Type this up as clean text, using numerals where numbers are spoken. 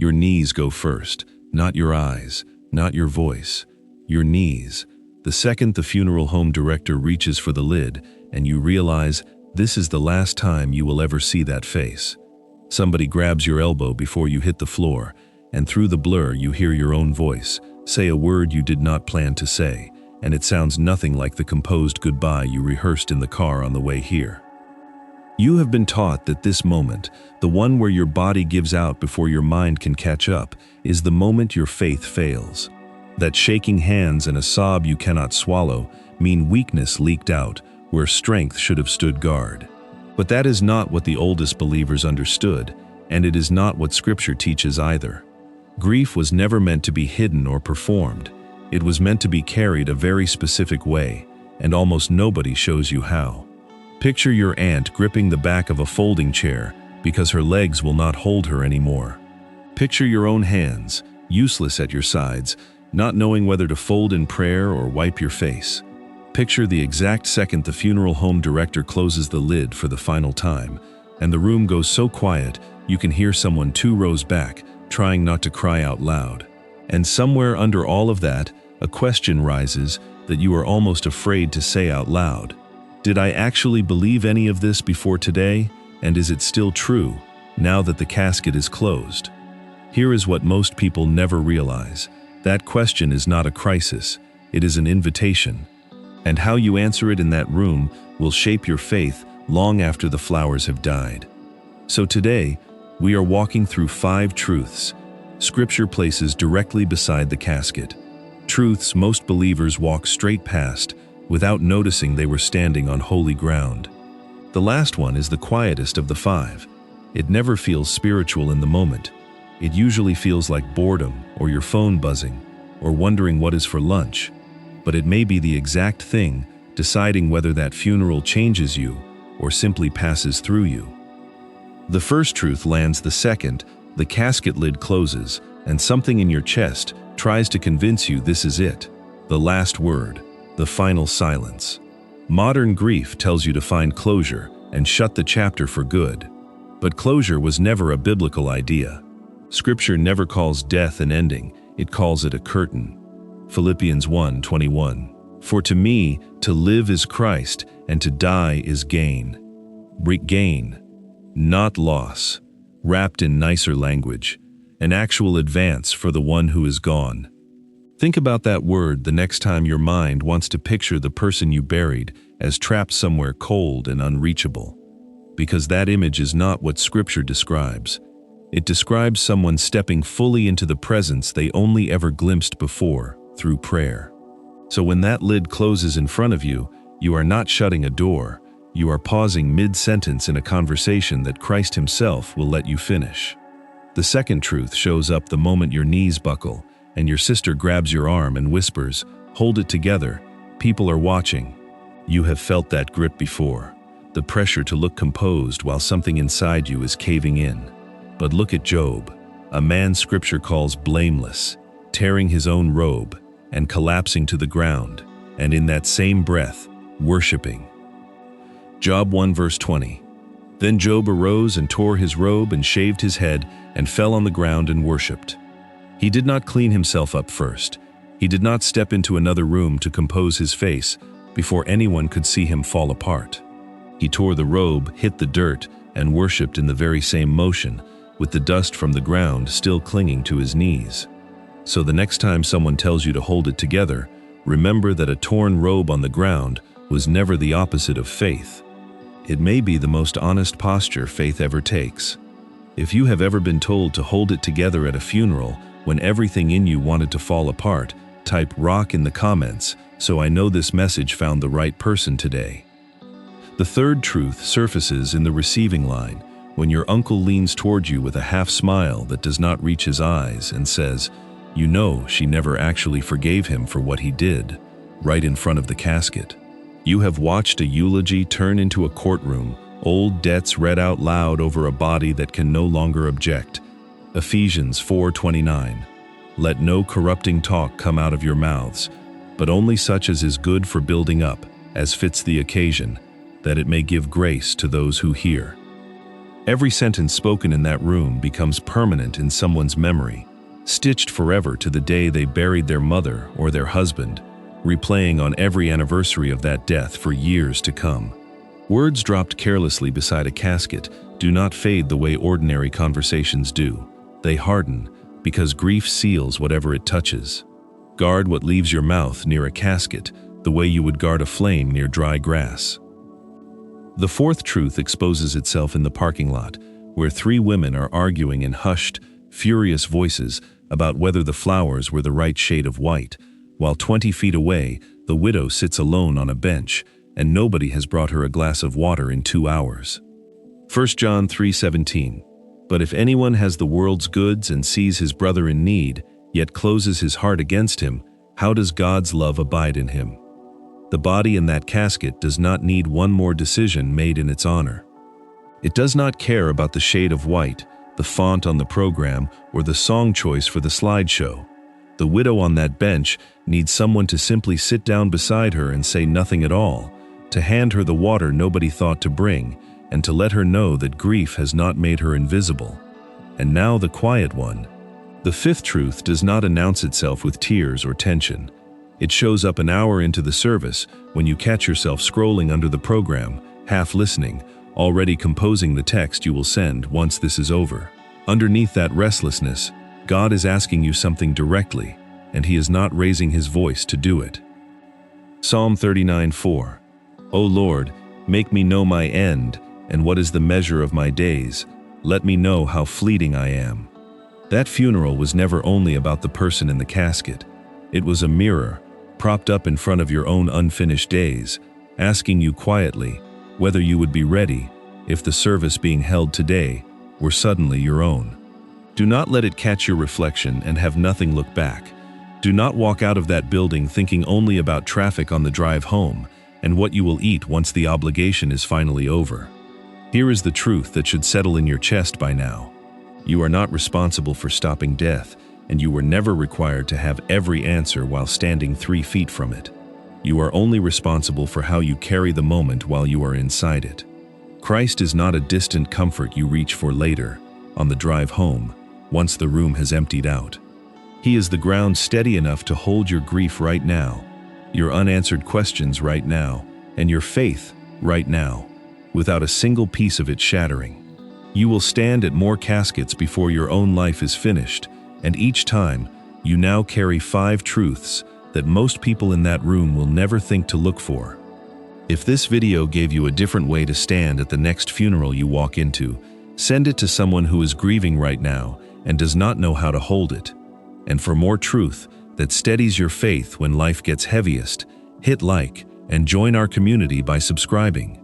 Your knees go first, not your eyes, not your voice. Your knees. The second the funeral home director reaches for the lid, and you realize this is the last time you will ever see that face. Somebody grabs your elbow before you hit the floor, and through the blur you hear your own voice, say a word you did not plan to say, and it sounds nothing like the composed goodbye you rehearsed in the car on the way here. You have been taught that this moment, the one where your body gives out before your mind can catch up, is the moment your faith fails. That shaking hands and a sob you cannot swallow mean weakness leaked out where strength should have stood guard. But that is not what the oldest believers understood, and it is not what Scripture teaches either. Grief was never meant to be hidden or performed. It was meant to be carried a very specific way, and almost nobody shows you how. Picture your aunt gripping the back of a folding chair because her legs will not hold her anymore. Picture your own hands, useless at your sides, not knowing whether to fold in prayer or wipe your face. Picture the exact second the funeral home director closes the lid for the final time, and the room goes so quiet you can hear someone 2 rows back trying not to cry out loud. And somewhere under all of that, a question rises that you are almost afraid to say out loud. Did I actually believe any of this before today, and is it still true, now that the casket is closed? Here is what most people never realize. That question is not a crisis, it is an invitation. And how you answer it in that room will shape your faith long after the flowers have died. So today, we are walking through 5 truths Scripture places directly beside the casket. Truths most believers walk straight past without noticing they were standing on holy ground. The last one is the quietest of the 5. It never feels spiritual in the moment. It usually feels like boredom or your phone buzzing or wondering what is for lunch. But it may be the exact thing deciding whether that funeral changes you or simply passes through you. The first truth lands the second the casket lid closes and something in your chest tries to convince you this is it, the last word, the final silence. Modern grief tells you to find closure and shut the chapter for good. But closure was never a biblical idea. Scripture never calls death an ending, it calls it a curtain. Philippians 1:21. For to me, to live is Christ, and to die is gain. Gain, not loss. Wrapped in nicer language, an actual advance for the one who is gone. Think about that word the next time your mind wants to picture the person you buried as trapped somewhere cold and unreachable. Because that image is not what Scripture describes. It describes someone stepping fully into the presence they only ever glimpsed before, through prayer. So when that lid closes in front of you, you are not shutting a door. You are pausing mid-sentence in a conversation that Christ Himself will let you finish. The second truth shows up the moment your knees buckle and your sister grabs your arm and whispers, "Hold it together, people are watching." You have felt that grip before, the pressure to look composed while something inside you is caving in. But look at Job, a man Scripture calls blameless, tearing his own robe and collapsing to the ground, and in that same breath, worshiping. Job 1 verse 20. Then Job arose and tore his robe and shaved his head and fell on the ground and worshipped. He did not clean himself up first. He did not step into another room to compose his face before anyone could see him fall apart. He tore the robe, hit the dirt, and worshipped in the very same motion, with the dust from the ground still clinging to his knees. So the next time someone tells you to hold it together, remember that a torn robe on the ground was never the opposite of faith. It may be the most honest posture faith ever takes. If you have ever been told to hold it together at a funeral when everything in you wanted to fall apart, type rock in the comments so I know this message found the right person today. The third truth surfaces in the receiving line when your uncle leans toward you with a half smile that does not reach his eyes and says, "You know she never actually forgave him for what he did," right in front of the casket. You have watched a eulogy turn into a courtroom, old debts read out loud over a body that can no longer object. Ephesians 4:29. Let no corrupting talk come out of your mouths, but only such as is good for building up, as fits the occasion, that it may give grace to those who hear. Every sentence spoken in that room becomes permanent in someone's memory, stitched forever to the day they buried their mother or their husband, replaying on every anniversary of that death for years to come. Words dropped carelessly beside a casket do not fade the way ordinary conversations do. They harden, because grief seals whatever it touches. Guard what leaves your mouth near a casket, the way you would guard a flame near dry grass. The fourth truth exposes itself in the parking lot, where three women are arguing in hushed, furious voices about whether the flowers were the right shade of white, while 20 feet away, the widow sits alone on a bench, and nobody has brought her a glass of water in 2 hours. 1 John 3:17. But if anyone has the world's goods and sees his brother in need, yet closes his heart against him, how does God's love abide in him? The body in that casket does not need one more decision made in its honor. It does not care about the shade of white, the font on the program, or the song choice for the slideshow. The widow on that bench needs someone to simply sit down beside her and say nothing at all, to hand her the water nobody thought to bring, and to let her know that grief has not made her invisible. And now the quiet one. The fifth truth does not announce itself with tears or tension. It shows up an hour into the service when you catch yourself scrolling under the program, half listening, already composing the text you will send once this is over. Underneath that restlessness, God is asking you something directly, and He is not raising His voice to do it. Psalm 39:4. O Lord, make me know my end, and what is the measure of my days. Let me know how fleeting I am. That funeral was never only about the person in the casket. It was a mirror, propped up in front of your own unfinished days, asking you quietly whether you would be ready if the service being held today were suddenly your own. Do not let it catch your reflection and have nothing look back. Do not walk out of that building thinking only about traffic on the drive home and what you will eat once the obligation is finally over. Here is the truth that should settle in your chest by now. You are not responsible for stopping death, and you were never required to have every answer while standing 3 feet from it. You are only responsible for how you carry the moment while you are inside it. Christ is not a distant comfort you reach for later, on the drive home, once the room has emptied out. He is the ground steady enough to hold your grief right now, your unanswered questions right now, and your faith right now, without a single piece of it shattering. You will stand at more caskets before your own life is finished, and each time, you now carry 5 truths that most people in that room will never think to look for. If this video gave you a different way to stand at the next funeral you walk into, send it to someone who is grieving right now and does not know how to hold it. And for more truth that steadies your faith when life gets heaviest, hit like and join our community by subscribing.